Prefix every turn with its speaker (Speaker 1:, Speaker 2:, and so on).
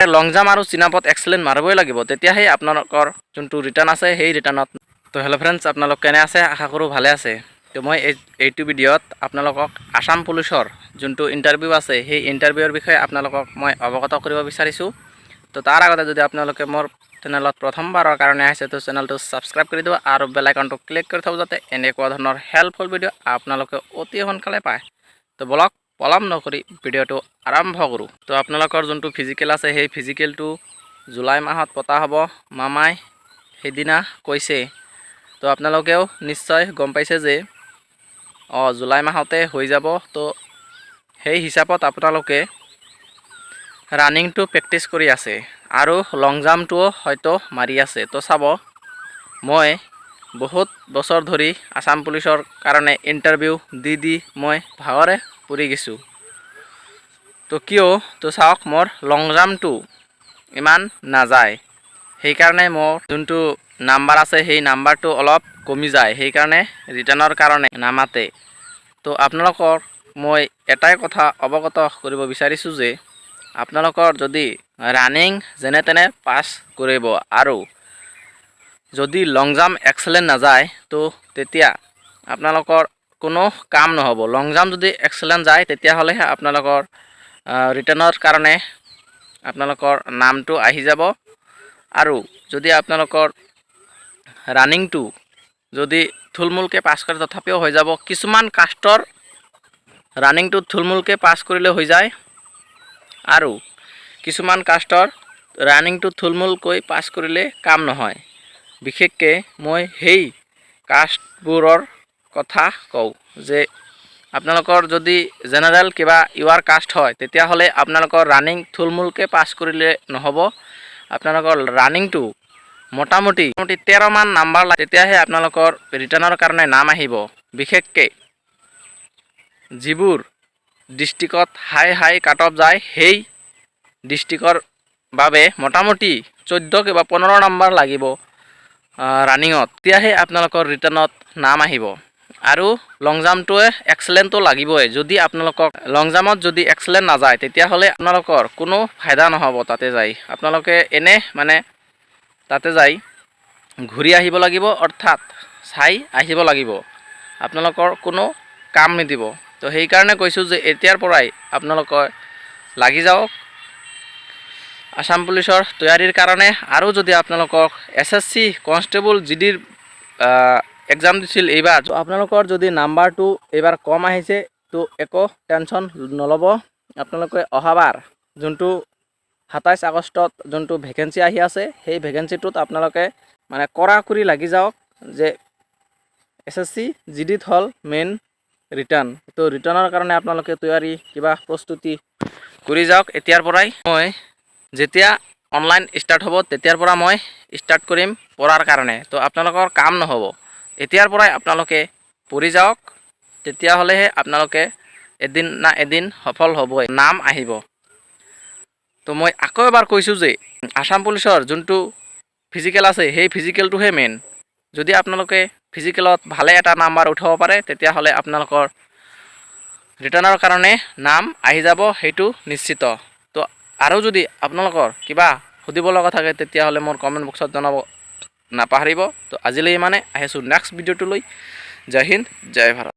Speaker 1: লং jump আৰু চিনাপত excellent মাৰিবই লাগিব, তেতিয়াহে আপোনালোকৰ যোনটো ৰিটাৰ্ণ আছে সেই ৰিটাৰ্ণত। তো হেল্ল' ফ্ৰেণ্ডছ, আপোনালোক কেনে আছে? আশা কৰোঁ ভালে আছে। তো মই এইটো ভিডিঅ'ত আপোনালোকক আসাম পুলিচৰ যোনটো ইণ্টাৰভিউ আছে সেই ইণ্টাৰভিউৰ বিষয়ে আপোনালোকক মই অৱগত কৰিব বিচাৰিছোঁ। তো তাৰ আগতে যদি আপোনালোকে মোৰ চেনেলত প্ৰথমবাৰৰ কাৰণে আহিছে তো চেনেলটো ছাবস্ক্ৰাইব কৰি দিব আৰু বেল আইকনটো ক্লিক কৰি থ'ব, যাতে এনেকুৱা ধৰণৰ হেল্পফুল ভিডিঅ' আপোনালোকে অতি সোনকালে পায়। তো বলক পলম নকৰি ভিডিঅ'টো আৰম্ভ কৰোঁ। তো আপোনালোকৰ যোনটো ফিজিকেল আছে সেই ফিজিকেলটো জুলাই মাহত পতা হ'ব, মামাই সেইদিনা কৈছে। তো আপোনালোকেও নিশ্চয় গম পাইছে যে জুলাই মাহতে হৈ যাব। তো সেই হিচাপত আপোনালোকে ৰানিংটো প্ৰেক্টিছ কৰি আছে আৰু লং জাম্পটোও হয়তো মাৰি আছে। তো চাব, মই বহুত বছৰ ধৰি আসাম পুলিচৰ কাৰণে ইণ্টাৰভিউ দি মই ভাগৰে পৰি গৈছোঁ। তো কিয়? তো চাওক, মোৰ লং জাম্পটো ইমান নাযায়, সেইকাৰণে মোৰ যোনটো নাম্বাৰ আছে সেই নাম্বাৰটো অলপ কমি যায়, সেইকাৰণে ৰিটাৰ্ণৰ কাৰণে নামাতে। তো আপোনালোকৰ মই এটাই কথা অৱগত কৰিব বিচাৰিছোঁ যে আপোনালোকৰ যদি ৰানিং যেনে তেনে পাছ কৰিব আৰু যদি লং জাম্প এক্সেলেণ্ট নাযায় তো তেতিয়া আপোনালোকৰ কোনো কাম নহ'ব। লং জাম্প যদি এক্সেলেণ্ট যায় তেতিয়াহ'লেহে আপোনালোকৰ ৰিটাৰ্ণৰ কাৰণে আপোনালোকৰ নামটো আহি যাব। আৰু যদি আপোনালোকৰ ৰানিংটো যদি থুলমূলকৈ পাছ কৰে তথাপিও হৈ যাব। কিছুমান কাষ্টৰ ৰানিংটো থুলমূলকৈ পাছ কৰিলে হৈ যায় আৰু কিছুমান কাষ্টৰ ৰানিংটো থুলমূলকৈ পাছ কৰিলে কাম নহয়। বিশেষকৈ মই সেই কাষ্টবোৰৰ কথা কওঁ যে আপোনালোকৰ যদি জেনেৰেল কিবা ইউআৰ কাষ্ট হয় তেতিয়াহ'লে আপোনালোকৰ ৰানিং থুলমূলকৈ পাছ কৰিলে নহ'ব। আপোনালোকৰ ৰানিংটো মোটামুটি 13মান নাম্বাৰ লাগে, তেতিয়াহে আপোনালোকৰ ৰিটাৰ্ণৰ কাৰণে নাম আহিব। বিশেষকৈ যিবোৰ ডিষ্ট্ৰিক্টত হাই কাট অফ যায় সেই ডিষ্ট্ৰিক্টৰ বাবে মোটামুটি 14 কিবা 15 নম্বৰ লাগিব ৰানিঙত, তেতিয়াহে আপোনালোকৰ ৰিটাৰ্ণত নাম আহিব। আৰু লং জাম্পটোৱে এক্সেলেণ্টটো লাগিবই। যদি আপোনালোকক লং জাম্পত যদি এক্সেলেণ্ট নাযায় তেতিয়াহ'লে আপোনালোকৰ কোনো ফাইদা নহ'ব। তাতে যাই আপোনালোকে তাতে যাই ঘূৰি আহিব লাগিব, অৰ্থাৎ চাই আহিব লাগিব, আপোনালোকৰ কোনো কাম নিদিব। তো সেইকাৰণে কৈছোঁ যে এতিয়াৰ পৰাই আপোনালোকে লাগি যাওক আসাম পুলিচৰ তৈয়াৰীৰ কাৰণে। আৰু যদি আপোনালোকক SSC কনষ্টেবল GDৰ এক্সাম দিছিল এইবাৰ, আপোনালোকৰ যদি নাম্বাৰটো এইবাৰ কম আহিছে তো একো টেনশ্যন নল'ব। আপোনালোকে অহাবাৰ যোনটো 27 আগষ্টত যোনটো ভেকেঞ্চি আহি আছে সেই ভেকেঞ্চিটোত আপোনালোকে মানে কৰা কৰি লাগি যাওক যে SSC GDত হ'ল মেইন ৰিটাৰ্ণ। তো ৰিটাৰ্ণৰ কাৰণে আপোনালোকে তৈয়াৰী কিবা প্ৰস্তুতি কৰি যাওক এতিয়াৰ পৰাই। মই যেতিয়া অনলাইন ষ্টাৰ্ট হ'ব তেতিয়াৰ পৰা মই ষ্টাৰ্ট কৰিম পঢ়াৰ কাৰণে। তো আপোনালোকৰ কাম নহ'ব, এতিয়াৰ পৰাই আপোনালোকে পঢ়ি যাওক, তেতিয়াহ'লেহে আপোনালোকে এদিন না এদিন সফল হ'বই, নাম আহিব। তো মই আকৌ এবাৰ কৈছোঁ যে আসাম পুলিচৰ যোনটো ফিজিকেল আছে সেই ফিজিকেলটোহে মেইন। যদি আপোনালোকে ফিজিকেলত ভালে এটা নাম্বাৰ উঠাব পাৰে তেতিয়াহ'লে আপোনালোকৰ ৰিটাৰ্ণৰ কাৰণে নাম আহি যাব, সেইটো নিশ্চিত। তো আৰু যদি আপোনালোকৰ কিবা সুধিব লগা থাকে তেতিয়াহ'লে মোৰ কমেণ্ট বক্সত জনাব নাপাহৰিব। তো আজিলৈ ইমানে, আহিছোঁ নেক্সট ভিডিঅ'টো লৈ। জয় হিন্দ, জয় ভাৰত।